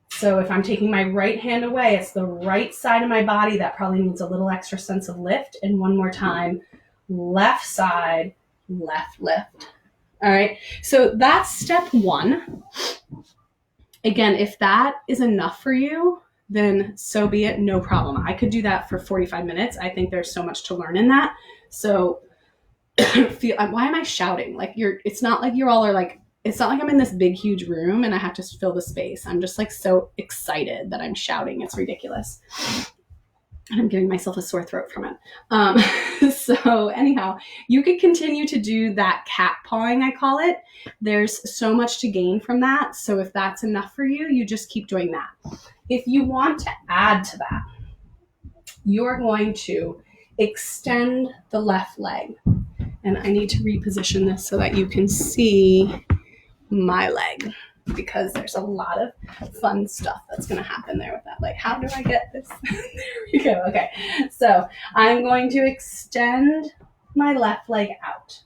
So if I'm taking my right hand away, it's the right side of my body that probably needs a little extra sense of lift. And one more time, left side, left lift. All right, so that's step one. Again, if that is enough for you, then so be it, no problem. I could do that for 45 minutes. I think there's so much to learn in that. So why am I shouting? Like it's not like you all are like, it's not like I'm in this big, huge room and I have to fill the space. I'm just like so excited that I'm shouting. It's ridiculous. And I'm giving myself a sore throat from it. So anyhow, you could continue to do that cat pawing, I call it. There's so much to gain from that. So if that's enough for you, you just keep doing that. If you want to add to that, you're going to extend the left leg. And I need to reposition this so that you can see my leg, because there's a lot of fun stuff that's going to happen there with that leg. How do I get this? There we go. Okay. So I'm going to extend my left leg out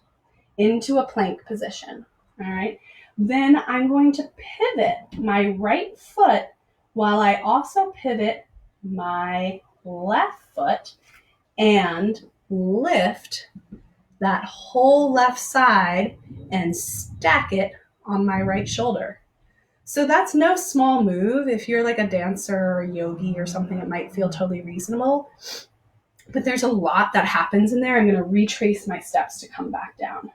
into a plank position. All right. Then I'm going to pivot my right foot while I also pivot my left foot and lift that whole left side and stack it on my right shoulder. So that's no small move. If you're like a dancer or a yogi or something, it might feel totally reasonable. But there's a lot that happens in there. I'm going to retrace my steps to come back down.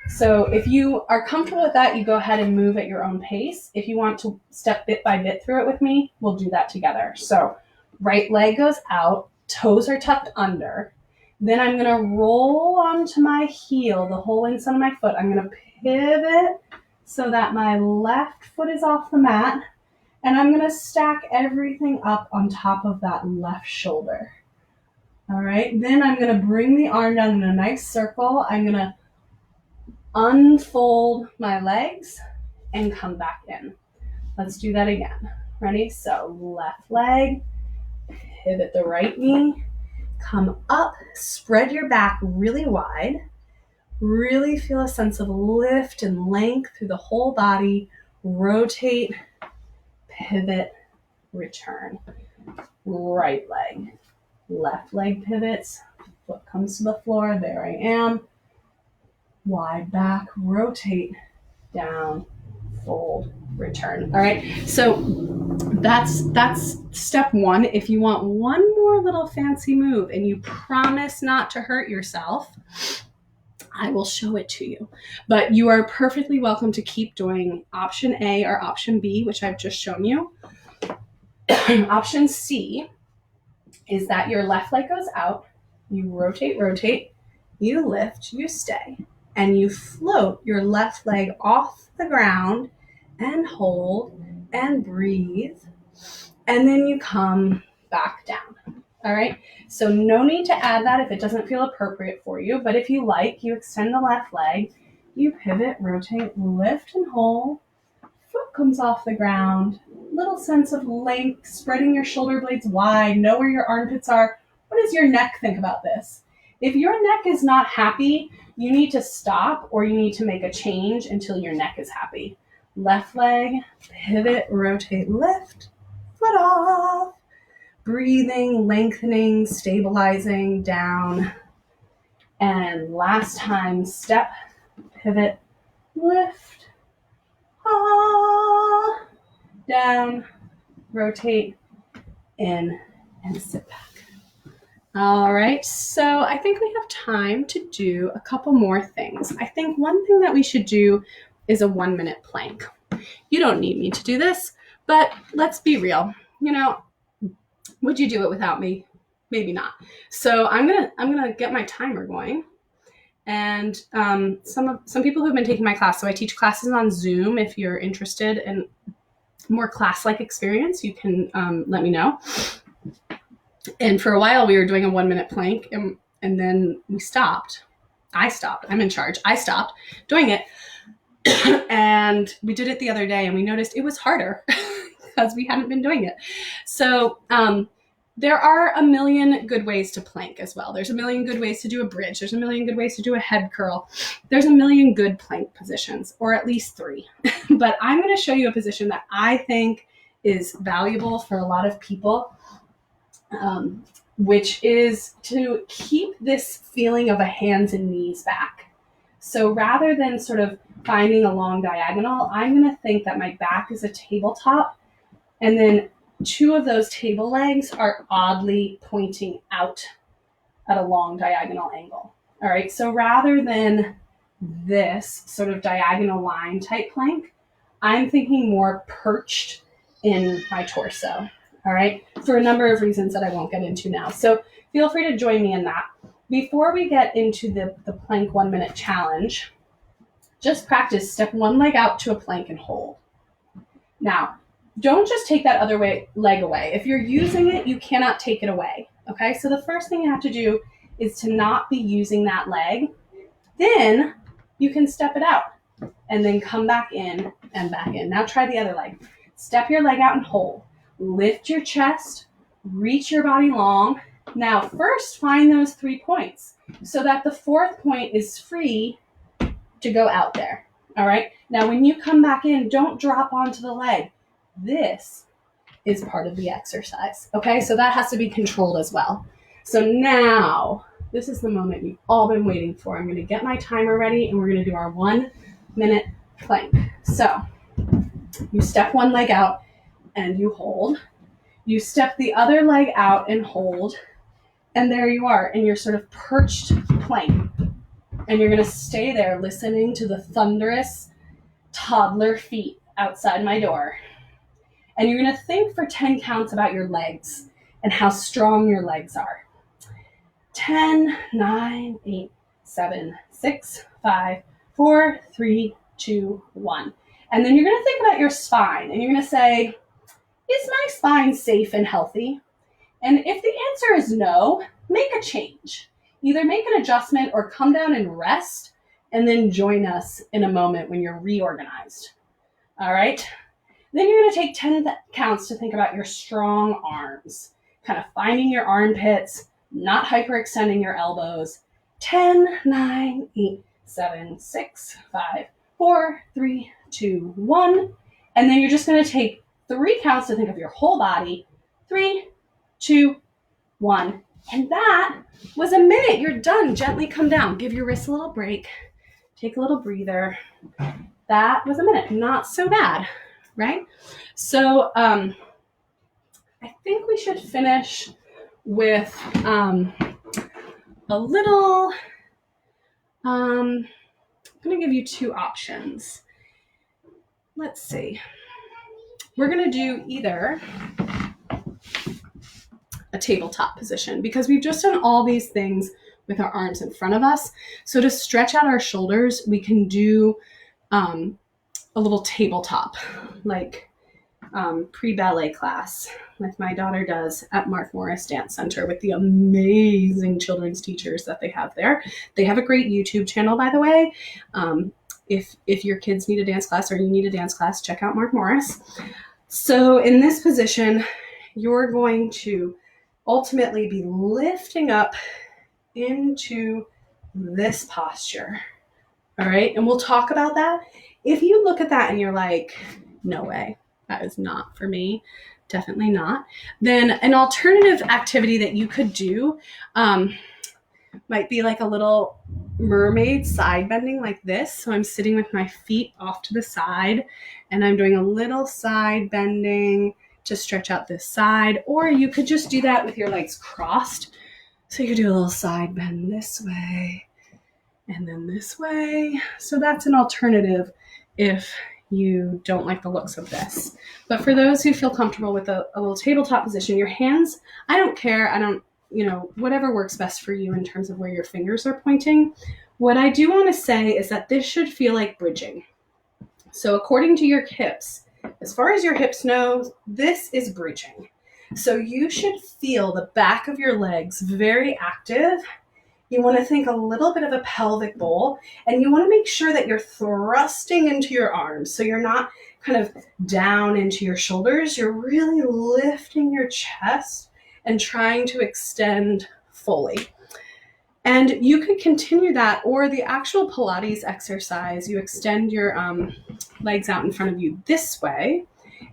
So if you are comfortable with that, you go ahead and move at your own pace. If you want to step bit by bit through it with me, we'll do that together. So right leg goes out, toes are tucked under. Then I'm going to roll onto my heel, the whole inside of my foot. I'm going to pivot so that my left foot is off the mat. And I'm going to stack everything up on top of that left shoulder. All right. Then I'm going to bring the arm down in a nice circle. I'm going to unfold my legs and come back in. Let's do that again. Ready? So left leg, pivot the right knee. Come up, spread your back really wide. Really feel a sense of lift and length through the whole body. Rotate, pivot, return. Right leg. Left leg pivots. Foot comes to the floor. There I am. wide back, rotate, down, fold, return. All right. So that's step one. If you want one more little fancy move and you promise not to hurt yourself, I will show it to you. But you are perfectly welcome to keep doing option A or option B, which I've just shown you. Option C is that your left leg goes out, you rotate, you lift, you stay, and you float your left leg off the ground and hold and breathe, and then you come back down. All right, so no need to add that if it doesn't feel appropriate for you, but if you like, you extend the left leg, you pivot, rotate, lift and hold, foot comes off the ground, little sense of length, spreading your shoulder blades wide, know where your armpits are. What does your neck think about this? If your neck is not happy, you need to stop or you need to make a change until your neck is happy. Left leg, pivot, rotate, lift, foot off, breathing, lengthening, stabilizing, down. And last time, step, pivot, lift, down, rotate, in, and sit back. All right, so I think we have time to do a couple more things. I think one thing that we should do is a 1 minute plank. You don't need me to do this, but let's be real. You know, would you do it without me? Maybe not. So I'm gonna get my timer going. And some people who've been taking my class, so I teach classes on Zoom. If you're interested in more class-like experience, you can let me know. And for a while, we were doing a 1 minute plank, and then we stopped. I stopped. I'm in charge. I stopped doing it. And we did it the other day, and we noticed it was harder because we hadn't been doing it. So there are a million good ways to plank as well. There's a million good ways to do a bridge. There's a million good ways to do a head curl. There's a million good plank positions, or at least 3. But I'm going to show you a position that I think is valuable for a lot of people, which is to keep this feeling of a hands and knees back. So rather than sort of finding a long diagonal, I'm going to think that my back is a tabletop, and then 2 of those table legs are oddly pointing out at a long diagonal angle. All right, so rather than this sort of diagonal line type plank, I'm thinking more perched in my torso. All right, for a number of reasons that I won't get into now. So feel free to join me in that. Before we get into the plank 1 minute challenge, just practice step 1 leg out to a plank and hold. Now, don't just take that other leg away. If you're using it, you cannot take it away. Okay, so the first thing you have to do is to not be using that leg. Then you can step it out and then come back in and back in. Now try the other leg. Step your leg out and hold. Lift your chest, reach your body long. Now first find those 3 points so that the 4th point is free to go out there. All right, now when you come back in, don't drop onto the leg. This is part of the exercise. Okay, so that has to be controlled as well. So now, this is the moment you've all been waiting for. I'm going to get my timer ready and we're going to do our 1 minute plank. So you step 1 leg out and you hold. You step the other leg out and hold. And there you are in your sort of perched plank. And you're going to stay there listening to the thunderous toddler feet outside my door. And you're going to think for 10 counts about your legs and how strong your legs are. 10, 9, 8, 7, 6, 5, 4, 3, 2, 1. And then you're going to think about your spine. And you're going to say, is my spine safe and healthy? And if the answer is no, make a change. Either make an adjustment or come down and rest, and then join us in a moment when you're reorganized. All right? Then you're going to take 10 counts to think about your strong arms, kind of finding your armpits, not hyperextending your elbows. 10, 9, 8, 7, 6, 5, 4, 3, 2, 1. And then you're just going to take 3 counts to think of your whole body. 3, 2, 1. And that was a minute. You're done. Gently come down. Give your wrists a little break. Take a little breather. That was a minute. Not so bad, right? So I think we should finish with a little, I'm going to give you two options. Let's see. We're going to do either a tabletop position because we've just done all these things with our arms in front of us. So to stretch out our shoulders, we can do a little tabletop, like pre-ballet class, like my daughter does at Mark Morris Dance Center with the amazing children's teachers that they have there. They have a great YouTube channel, by the way. If your kids need a dance class or you need a dance class, check out Mark Morris. So in this position, you're going to ultimately be lifting up into this posture. All right. And we'll talk about that. If you look at that and you're like, no way, that is not for me, definitely not, then an alternative activity that you could do might be like a little mermaid side bending like this. So I'm sitting with my feet off to the side and I'm doing a little side bending to stretch out this side, or you could just do that with your legs crossed. So you could do a little side bend this way and then this way. So that's an alternative if you don't like the looks of this. But for those who feel comfortable with a little tabletop position, your hands, I don't care. I don't, whatever works best for you in terms of where your fingers are pointing. What I do want to say is that this should feel like bridging. So according to your hips, as far as your hips know, this is bridging. So you should feel the back of your legs very active. You want to think a little bit of a pelvic bowl, and you want to make sure that you're thrusting into your arms. So you're not kind of down into your shoulders. You're really lifting your chest and trying to extend fully. And you could continue that, or the actual Pilates exercise, you extend your legs out in front of you this way,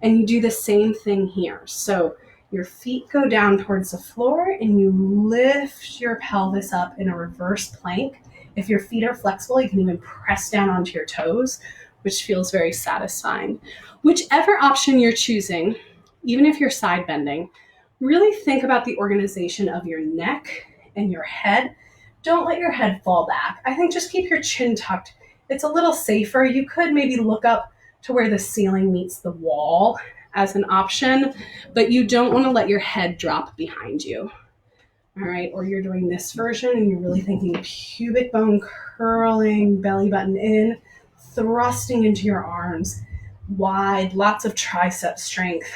and you do the same thing here. So your feet go down towards the floor and you lift your pelvis up in a reverse plank. If your feet are flexible, you can even press down onto your toes, which feels very satisfying. Whichever option you're choosing, even if you're side bending, really think about the organization of your neck and your head. Don't let your head fall back. I think just keep your chin tucked. It's a little safer. You could maybe look up to where the ceiling meets the wall as an option, but you don't want to let your head drop behind you. All right, or you're doing this version and you're really thinking pubic bone curling, belly button in, thrusting into your arms wide, lots of tricep strength,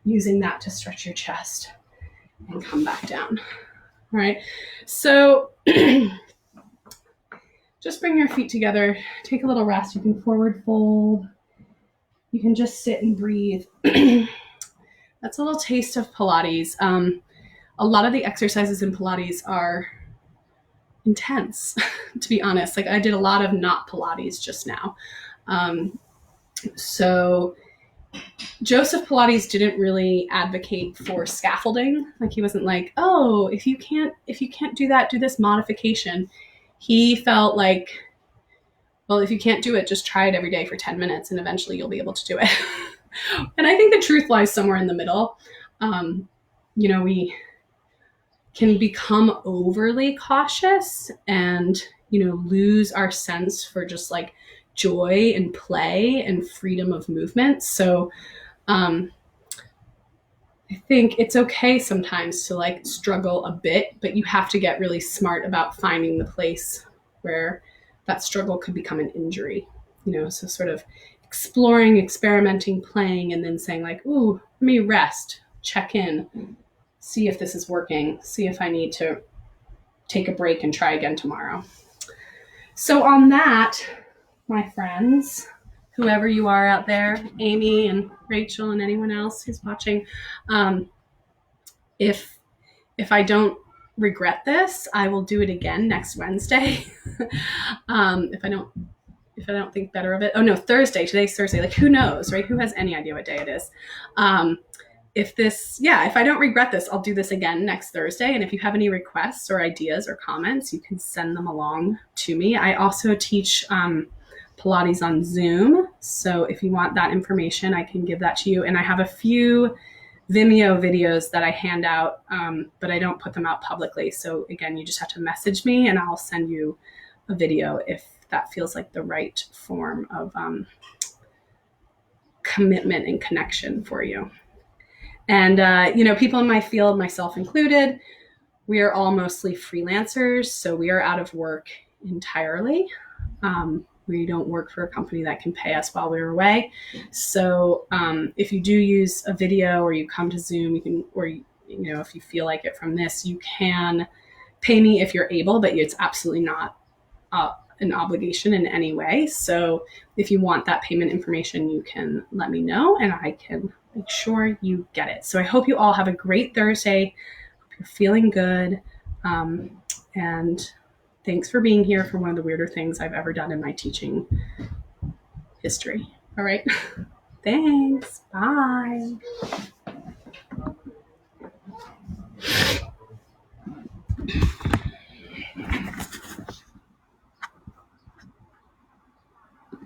using that to stretch your chest and come back down. All right, so just bring your feet together, take a little rest. You can forward fold. You can just sit and breathe. That's a little taste of Pilates. A lot of the exercises in Pilates are intense, to be honest. Like I did a lot of not Pilates just now. So Joseph Pilates didn't really advocate for scaffolding. Like he wasn't like, oh, if you can't do that, do this modification. He felt like, well, if you can't do it, just try it every day for 10 minutes and eventually you'll be able to do it. And I think the truth lies somewhere in the middle. We can become overly cautious and, lose our sense for just like joy and play and freedom of movement. So I think it's okay sometimes to like struggle a bit, but you have to get really smart about finding the place where that struggle could become an injury, so sort of exploring, experimenting, playing, and then saying like, ooh, let me rest, check in, see if this is working, see if I need to take a break and try again tomorrow. So on that, my friends, whoever you are out there, Amy and Rachel and anyone else who's watching, if I don't regret this, I will do it again next Wednesday. If I don't think better of it. Oh no, Thursday. Today's Thursday. Like who knows, right? Who has any idea what day it is? if I don't regret this, I'll do this again next Thursday. And if you have any requests or ideas or comments, you can send them along to me. I also teach Pilates on Zoom. So if you want that information, I can give that to you. And I have a few Vimeo videos that I hand out, but I don't put them out publicly. So again, you just have to message me and I'll send you a video if that feels like the right form of commitment and connection for you. And, people in my field, myself included, we are all mostly freelancers. So we are out of work entirely. We don't work for a company that can pay us while we're away. So if you do use a video or you come to Zoom, you can, or, if you feel like it from this, you can pay me if you're able, but it's absolutely not an obligation in any way. So if you want that payment information, you can let me know and I can make sure you get it. So I hope you all have a great Thursday. Hope you're feeling good. And thanks for being here for one of the weirder things I've ever done in my teaching history. All right. Thanks. Bye.